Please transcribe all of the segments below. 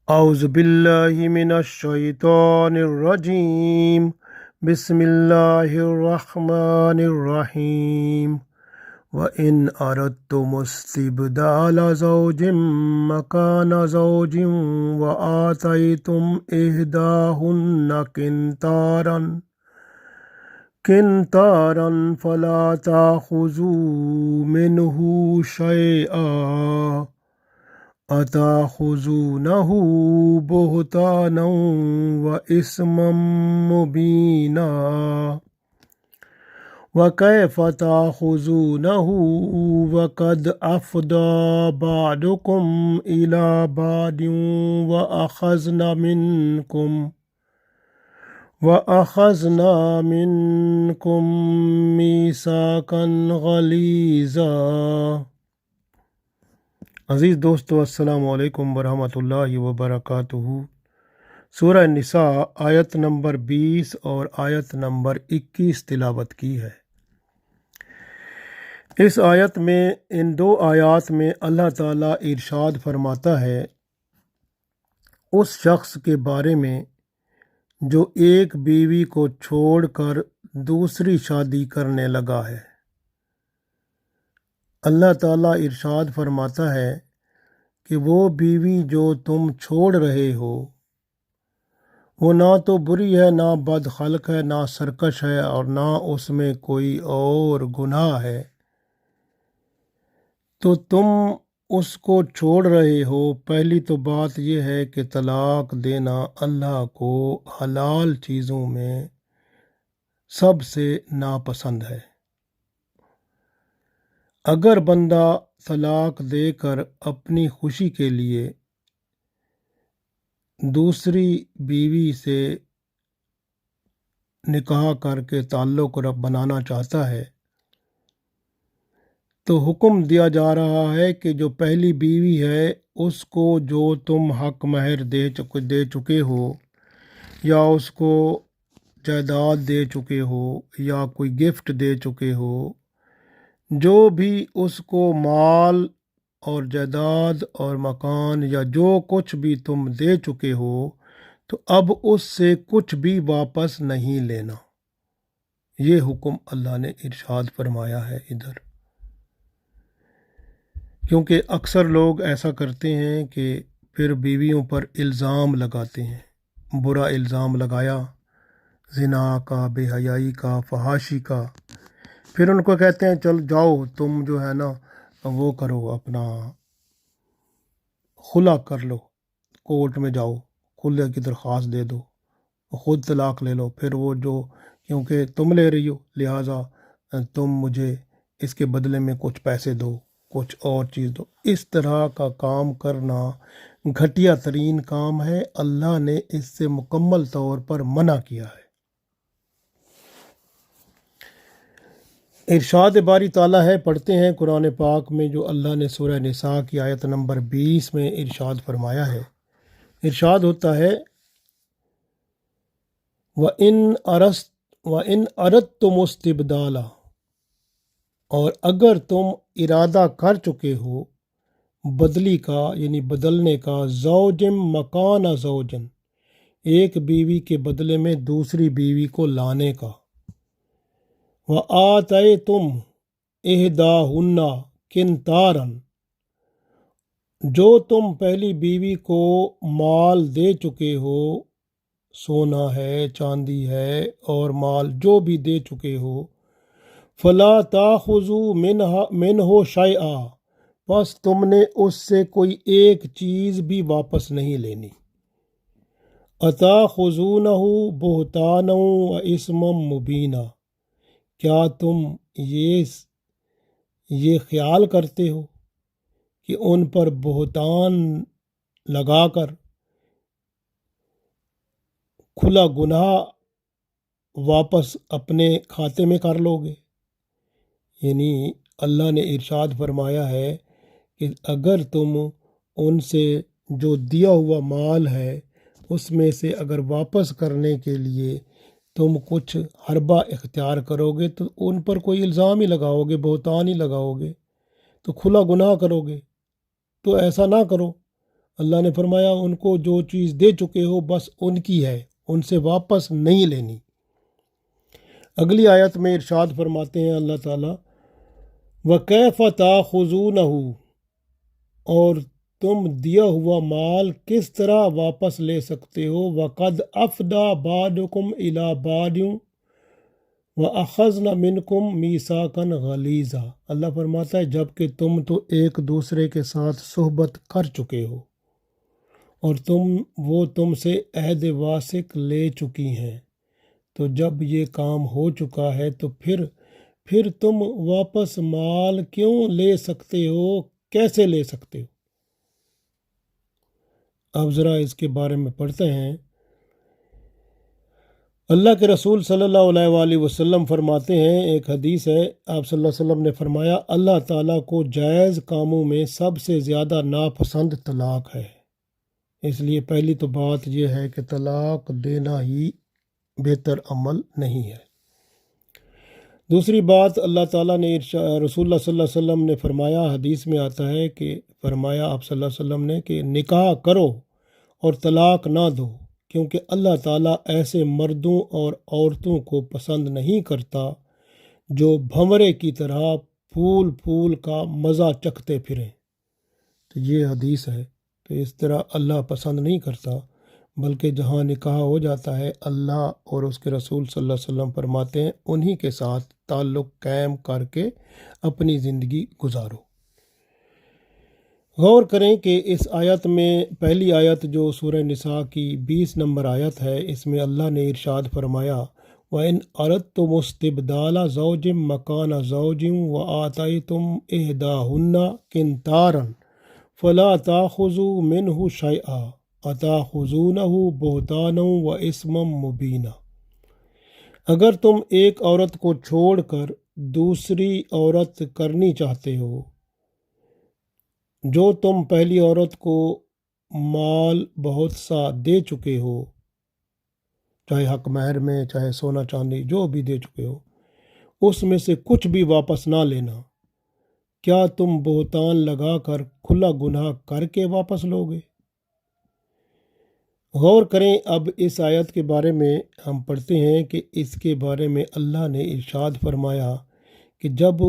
أعوذ بالله من الشيطان الرجيم. بسم الله الرحمن الرحيم. وإن أردتم استبدال زوج مكان زوج وآتيتم إحداهن قنطارا فلا تأخذوا منه شيئا أتأخذونه بهتانا وإثما مبينا وكيف تأخذونه وقد أفضى بعضكم إلى بعض وأخذنا منكم ميثاقا غليظا. عزیز دوستو، السلام علیکم ورحمۃ اللہ وبرکاتہ۔ سورہ نساء آیت نمبر 20 اور آیت نمبر 21 تلاوت کی ہے۔ اس آیت میں، ان دو آیات میں اللہ تعالیٰ ارشاد فرماتا ہے اس شخص کے بارے میں جو ایک بیوی کو چھوڑ کر دوسری شادی کرنے لگا ہے۔ اللہ تعالیٰ ارشاد فرماتا ہے کہ وہ بیوی جو تم چھوڑ رہے ہو وہ نہ تو بری ہے، نہ بد خلق ہے، نہ سرکش ہے، اور نہ اس میں کوئی اور گناہ ہے، تو تم اس کو چھوڑ رہے ہو۔ پہلی تو بات یہ ہے کہ طلاق دینا اللہ کو حلال چیزوں میں سب سے ناپسند ہے۔ اگر بندہ طلاق دے کر اپنی خوشی کے لیے دوسری بیوی سے نکاح کر کے تعلق بنانا چاہتا ہے تو حکم دیا جا رہا ہے کہ جو پہلی بیوی ہے اس کو جو تم حق مہر دے چکے ہو، یا اس کو جائیداد دے چکے ہو، یا کوئی گفٹ دے چکے ہو، جو بھی اس کو مال اور جائیداد اور مکان یا جو کچھ بھی تم دے چکے ہو، تو اب اس سے کچھ بھی واپس نہیں لینا۔ یہ حکم اللہ نے ارشاد فرمایا ہے ادھر، کیونکہ اکثر لوگ ایسا کرتے ہیں کہ پھر بیویوں پر الزام لگاتے ہیں، برا الزام لگایا زنا کا، بے حیائی کا، فحاشی کا، پھر ان کو کہتے ہیں چل جاؤ تم جو ہے نا وہ کرو، اپنا خلا کر لو، کورٹ میں جاؤ، خلے کی درخواست دے دو، خود طلاق لے لو، پھر وہ جو کیونکہ تم لے رہی ہو لہٰذا تم مجھے اس کے بدلے میں کچھ پیسے دو، کچھ اور چیز دو۔ اس طرح کا کام کرنا گھٹیا ترین کام ہے۔ اللہ نے اس سے مکمل طور پر منع کیا ہے۔ ارشاد باری تعالیٰ ہے، پڑھتے ہیں قرآن پاک میں، جو اللہ نے سورہ نساء کی آیت نمبر 20 میں ارشاد فرمایا ہے۔ ارشاد ہوتا ہے وَإِنْ أَرَدْتُمُ اسْتِبْدَالَ، اور اگر تم ارادہ کر چکے ہو بدلی کا، یعنی بدلنے کا، زوجم مکان زوجن، ایک بیوی کے بدلے میں دوسری بیوی کو لانے کا، وَآتَيْتُمْ إِحْدَاهُنَّ قِنْطَارًا، جو تم پہلی بیوی کو مال دے چکے ہو، سونا ہے، چاندی ہے، اور مال جو بھی دے چکے ہو، فَلَا تَأْخُذُوا مِنْهُ شَيْئًا، بس تم نے اس سے کوئی ایک چیز بھی واپس نہیں لینی۔ أَتَأْخُذُونَهُ بُهْتَانًا وَإِثْمًا مُبِينًا، کیا تم یہ خیال کرتے ہو کہ ان پر بہتان لگا کر کھلا گناہ واپس اپنے کھاتے میں کر لو گے؟ یعنی اللہ نے ارشاد فرمایا ہے کہ اگر تم ان سے جو دیا ہوا مال ہے اس میں سے اگر واپس کرنے کے لیے تم کچھ حربہ اختیار کرو گے تو ان پر کوئی الزام ہی لگاؤ گے، بہتان ہی لگاؤ گے، تو کھلا گناہ کرو گے۔ تو ایسا نہ کرو، اللہ نے فرمایا ان کو جو چیز دے چکے ہو بس ان کی ہے، ان سے واپس نہیں لینی۔ اگلی آیت میں ارشاد فرماتے ہیں اللہ تعالیٰ وَكَيْفَ تَأْخُذُونَهُ، اور تم دیا ہوا مال کس طرح واپس لے سکتے ہو، وَقَدْ أَفْضَىٰ بَعْضُكُمْ إِلَىٰ بَعْضٍ وَأَخَذْنَا مِنْكُمْ مِيثَاقًا غَلِيظًا۔ اللہ فرماتا ہے جب کہ تم تو ایک دوسرے کے ساتھ صحبت کر چکے ہو اور وہ تم سے عہد واثق لے چکی ہیں، تو جب یہ کام ہو چکا ہے تو پھر تم واپس مال کیوں لے سکتے ہو، کیسے لے سکتے ہو؟ اب ذرا اس کے بارے میں پڑھتے ہیں۔ اللہ کے رسول صلی اللہ علیہ وآلہ وسلم فرماتے ہیں، ایک حدیث ہے، آپ صلی اللہ علیہ وسلم نے فرمایا اللہ تعالیٰ کو جائز کاموں میں سب سے زیادہ ناپسند طلاق ہے۔ اس لیے پہلی تو بات یہ ہے کہ طلاق دینا ہی بہتر عمل نہیں ہے۔ دوسری بات اللہ تعالیٰ نے رسول اللہ صلی اللہ علیہ وسلم نے فرمایا، حدیث میں آتا ہے کہ فرمایا آپ صلی اللہ علیہ وسلم نے کہ نکاح کرو اور طلاق نہ دو، کیونکہ اللہ تعالیٰ ایسے مردوں اور عورتوں کو پسند نہیں کرتا جو بھنورے کی طرح پھول پھول کا مزہ چکھتے پھریں۔ تو یہ حدیث ہے، تو اس طرح اللہ پسند نہیں کرتا، بلکہ جہاں نکاح ہو جاتا ہے اللہ اور اس کے رسول صلی اللہ علیہ وسلم فرماتے ہیں انہی کے ساتھ تعلق قائم کر کے اپنی زندگی گزارو۔ غور کریں کہ اس آیت میں پہلی آیت جو سورہ نساء کی 20 نمبر آیت ہے، اس میں اللہ نے ارشاد فرمایا وَإِنْ أَرَدْتُمُ اسْتِبْدَالَ زَوْجٍ مَّكَانَ زَوْجٍ وَآتَيْتُمْ إِحْدَاهُنَّ قِنطَارًا فَلَا تَأْخُذُوا مِنْهُ شَيْئًا أَتَأْخُذُونَهُ بُهْتَانًا وَإِثْمًا مُّبِينًا۔ اگر تم ایک عورت کو چھوڑ کر دوسری عورت کرنی چاہتے ہو، جو تم پہلی عورت کو مال بہت سا دے چکے ہو، چاہے حق مہر میں، چاہے سونا چاندی جو بھی دے چکے ہو، اس میں سے کچھ بھی واپس نہ لینا، کیا تم بہتان لگا کر کھلا گناہ کر کے واپس لوگے؟ غور کریں، اب اس آیت کے بارے میں ہم پڑھتے ہیں کہ اس کے بارے میں اللہ نے ارشاد فرمایا کہ جب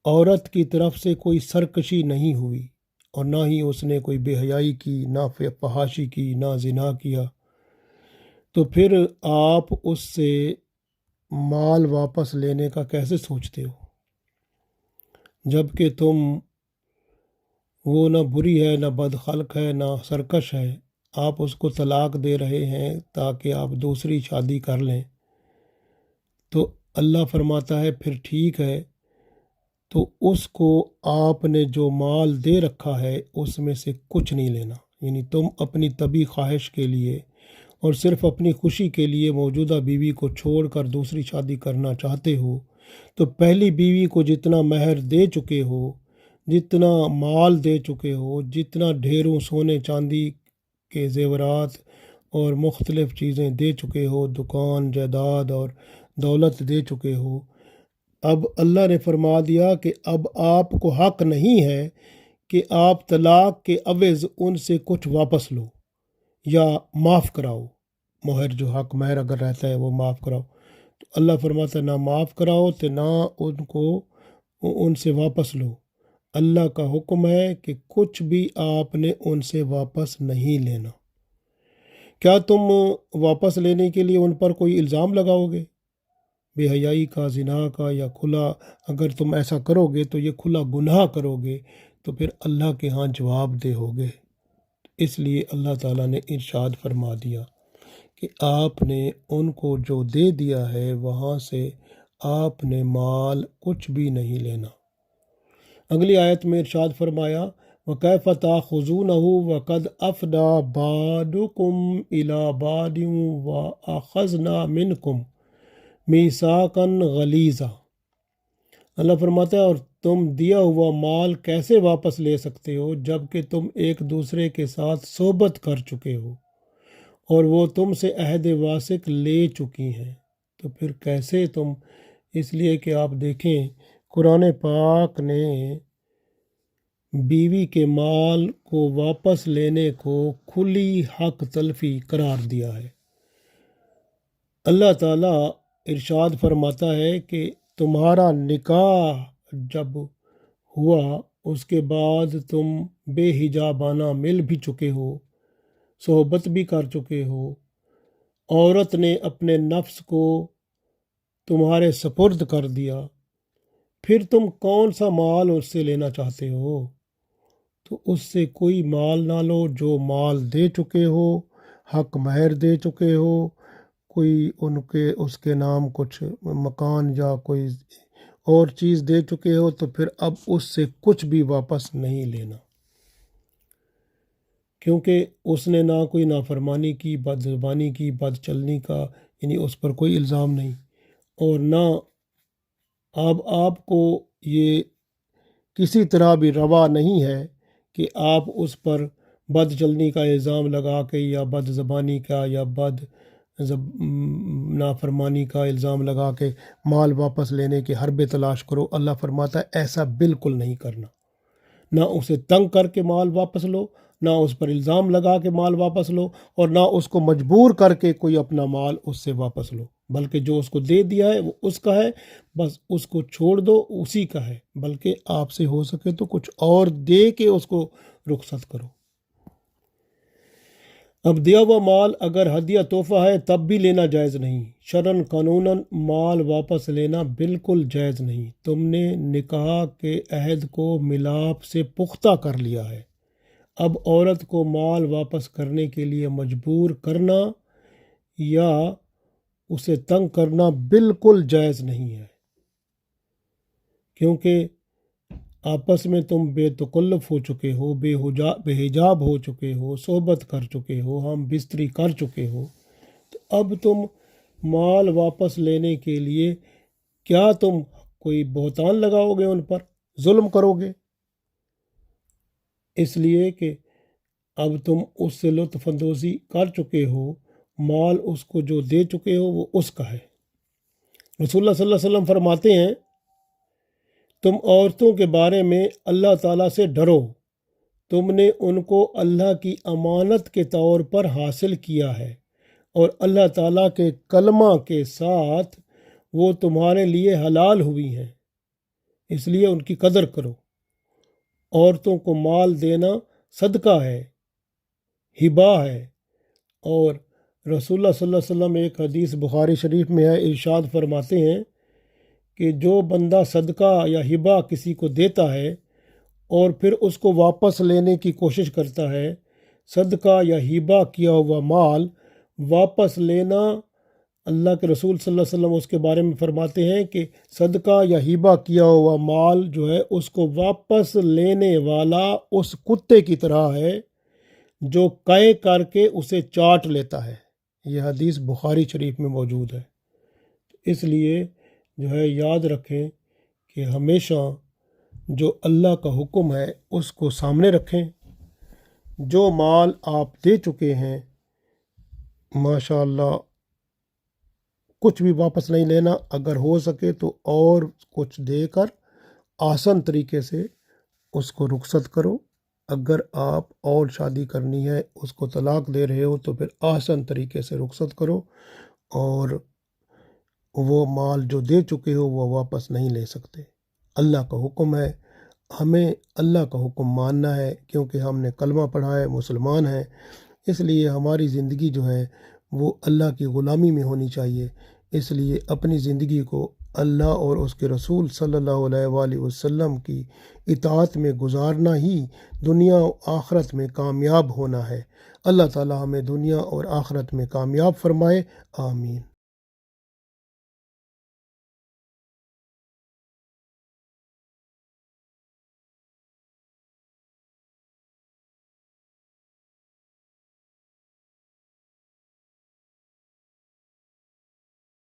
عورت کی طرف سے کوئی سرکشی نہیں ہوئی اور نہ ہی اس نے کوئی بے حیائی کی، نہ فحاشی کی، نہ زنا کیا، تو پھر آپ اس سے مال واپس لینے کا کیسے سوچتے ہو؟ جب کہ وہ نہ بری ہے، نہ بدخلق ہے، نہ سرکش ہے، آپ اس کو طلاق دے رہے ہیں تاکہ آپ دوسری شادی کر لیں، تو اللہ فرماتا ہے پھر ٹھیک ہے، تو اس کو آپ نے جو مال دے رکھا ہے اس میں سے کچھ نہیں لینا۔ یعنی تم اپنی طبی خواہش کے لیے اور صرف اپنی خوشی کے لیے موجودہ بیوی کو چھوڑ کر دوسری شادی کرنا چاہتے ہو، تو پہلی بیوی کو جتنا مہر دے چکے ہو، جتنا مال دے چکے ہو، جتنا ڈھیروں سونے چاندی کے زیورات اور مختلف چیزیں دے چکے ہو، دکان جائیداد اور دولت دے چکے ہو، اب اللہ نے فرما دیا کہ اب آپ کو حق نہیں ہے کہ آپ طلاق کے عوض ان سے کچھ واپس لو یا معاف کراؤ، مہر جو حق مہر اگر رہتا ہے وہ معاف کراؤ۔ تو اللہ فرماتا ہے نہ معاف کراؤ تو نہ ان سے واپس لو۔ اللہ کا حکم ہے کہ کچھ بھی آپ نے ان سے واپس نہیں لینا۔ کیا تم واپس لینے کے لیے ان پر کوئی الزام لگاؤ گے بے حیائی کا، زنا کا، یا کھلا؟ اگر تم ایسا کرو گے تو یہ کھلا گناہ کرو گے، تو پھر اللہ کے ہاں جواب دہ ہوگے۔ اس لیے اللہ تعالیٰ نے ارشاد فرما دیا کہ آپ نے ان کو جو دے دیا ہے وہاں سے آپ نے مال کچھ بھی نہیں لینا۔ اگلی آیت میں ارشاد فرمایا وَكَيْفَ تَأْخُذُونَهُ وَقَدْ أَفْضَىٰ بَعْضُكُمْ إِلَىٰ بَعْضٍ وَأَخَذْنَا مِنْكُمْ مِيثَاقًا غَلِيظًا۔ اللہ فرماتا ہے اور تم دیا ہوا مال کیسے واپس لے سکتے ہو جب کہ تم ایک دوسرے کے ساتھ صحبت کر چکے ہو اور وہ تم سے عہد واثق لے چکی ہیں، تو پھر کیسے تم؟ اس لیے کہ آپ دیکھیں قرآن پاک نے بیوی کے مال کو واپس لینے کو کھلی حق تلفی قرار دیا ہے۔ اللہ تعالیٰ ارشاد فرماتا ہے کہ تمہارا نکاح جب ہوا اس کے بعد تم بے حجابانہ مل بھی چکے ہو، صحبت بھی کر چکے ہو، عورت نے اپنے نفس کو تمہارے سپرد کر دیا، پھر تم کون سا مال اس سے لینا چاہتے ہو؟ تو اس سے کوئی مال نہ لو۔ جو مال دے چکے ہو، حق مہر دے چکے ہو، کوئی اس کے نام کچھ مکان یا کوئی اور چیز دے چکے ہو، تو پھر اب اس سے کچھ بھی واپس نہیں لینا، کیونکہ اس نے نہ کوئی نافرمانی کی، بد زبانی کی، بد چلنی کا، یعنی اس پر کوئی الزام نہیں، اور نہ اب آپ کو یہ کسی طرح بھی روا نہیں ہے کہ آپ اس پر بد چلنی کا الزام لگا کے یا بد زبانی کا یا نافرمانی کا الزام لگا کے مال واپس لینے کے حربے تلاش کرو۔ اللہ فرماتا ہے ایسا بالکل نہیں کرنا۔ نہ اسے تنگ کر کے مال واپس لو، نہ اس پر الزام لگا کے مال واپس لو، اور نہ اس کو مجبور کر کے کوئی اپنا مال اس سے واپس لو، بلکہ جو اس کو دے دیا ہے وہ اس کا ہے، بس اس کو چھوڑ دو، اسی کا ہے، بلکہ آپ سے ہو سکے تو کچھ اور دے کے اس کو رخصت کرو۔ اب دیا ہوا مال اگر ہدیہ تحفہ ہے تب بھی لینا جائز نہیں۔ شرعاً قانوناً مال واپس لینا بالکل جائز نہیں۔ تم نے نکاح کے عہد کو ملاپ سے پختہ کر لیا ہے، اب عورت کو مال واپس کرنے کے لیے مجبور کرنا یا اسے تنگ کرنا بالکل جائز نہیں ہے، کیونکہ آپس میں تم بے تکلف ہو چکے ہو، بے حجاب ہو چکے ہو، صحبت کر چکے ہو، ہم بستری کر چکے ہو، تو اب تم مال واپس لینے کے لیے کیا تم کوئی بہتان لگاؤ گے، ان پر ظلم کرو گے؟ اس لیے کہ اب تم اس سے لطف اندوزی کر چکے ہو، مال اس کو جو دے چکے ہو وہ اس کا ہے۔ رسول اللہ صلی اللہ علیہ وسلم فرماتے ہیں تم عورتوں کے بارے میں اللہ تعالیٰ سے ڈرو، تم نے ان کو اللہ کی امانت کے طور پر حاصل کیا ہے، اور اللہ تعالیٰ کے کلمہ کے ساتھ وہ تمہارے لیے حلال ہوئی ہیں، اس لیے ان کی قدر کرو۔ عورتوں کو مال دینا صدقہ ہے، ہبہ ہے، اور رسول اللہ صلی اللہ علیہ وسلم ایک حدیث بخاری شریف میں ہے، ارشاد فرماتے ہیں کہ جو بندہ صدقہ یا ہبہ کسی کو دیتا ہے اور پھر اس کو واپس لینے کی کوشش کرتا ہے، صدقہ یا ہبہ کیا ہوا مال واپس لینا، اللہ کے رسول صلی اللہ علیہ وسلم اس کے بارے میں فرماتے ہیں کہ صدقہ یا ہبہ کیا ہوا مال جو ہے اس کو واپس لینے والا اس کتے کی طرح ہے جو قے کر کے اسے چاٹ لیتا ہے۔ یہ حدیث بخاری شریف میں موجود ہے۔ اس لیے جو ہے یاد رکھیں کہ ہمیشہ جو اللہ کا حکم ہے اس کو سامنے رکھیں۔ جو مال آپ دے چکے ہیں ماشاء اللہ کچھ بھی واپس نہیں لینا، اگر ہو سکے تو اور کچھ دے کر آسان طریقے سے اس کو رخصت کرو۔ اگر آپ اور شادی کرنی ہے، اس کو طلاق دے رہے ہو، تو پھر آسان طریقے سے رخصت کرو، اور وہ مال جو دے چکے ہو وہ واپس نہیں لے سکتے۔ اللہ کا حکم ہے، ہمیں اللہ کا حکم ماننا ہے، کیونکہ ہم نے کلمہ پڑھا ہے، مسلمان ہیں، اس لیے ہماری زندگی جو ہے وہ اللہ کی غلامی میں ہونی چاہیے۔ اس لیے اپنی زندگی کو اللہ اور اس کے رسول صلی اللہ علیہ وآلہ وسلم کی اطاعت میں گزارنا ہی دنیا و آخرت میں کامیاب ہونا ہے۔ اللہ تعالی ہمیں دنیا اور آخرت میں کامیاب فرمائے، آمین۔